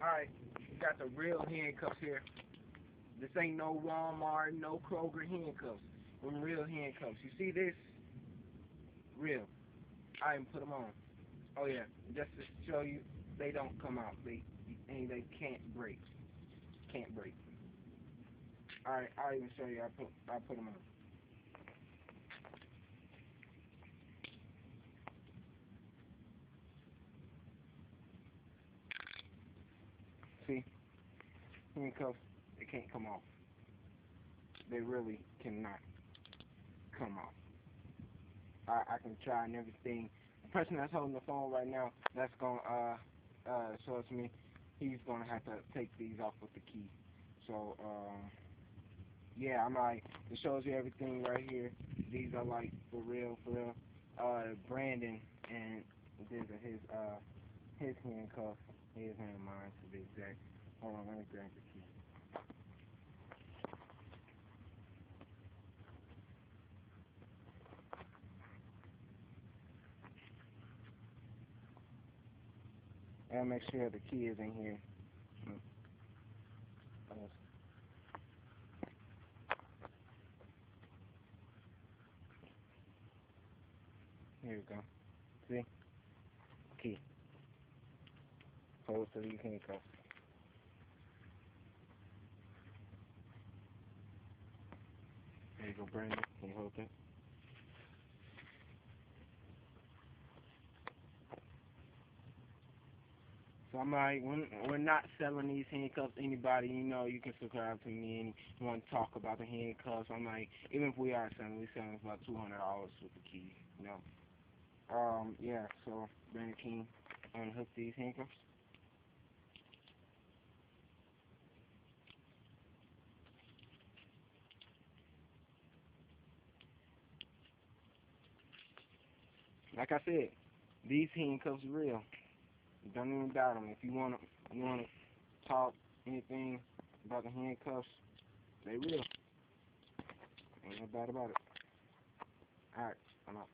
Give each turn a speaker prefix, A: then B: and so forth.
A: Alright, we got the real handcuffs here. This ain't no Walmart, no Kroger handcuffs. Them real handcuffs. You see this? Real. I even put them on. Oh yeah, just to show you, they don't come out. They can't break. Can't break. Alright, I'll even show you. I put them on. See? Handcuffs, they can't come off. They really cannot come off. I can try and everything. The person that's holding the phone right now, that's gonna show it to me. He's gonna have to take these off with the key. So yeah, I'm like, it shows you everything right here. These are like for real, for real. Brandon, and these are his handcuffs. His and mine to be exact. Hold on, let me grab the key. And make sure the key is in here. Here we go. See? Key. Hold to these handcuffs. There you go, Brandon. Can you hold that? So I'm like, we're not selling these handcuffs to anybody. You know, you can subscribe to me and you want to talk about the handcuffs. I'm like, even if we are selling, we're selling for about $200 with the keys. You know. Yeah. So Brandon King unhook these handcuffs. Like I said, these handcuffs are real. Don't even doubt them. If you wanna talk anything about the handcuffs, they real. Ain't no doubt about it. All right, I'm out.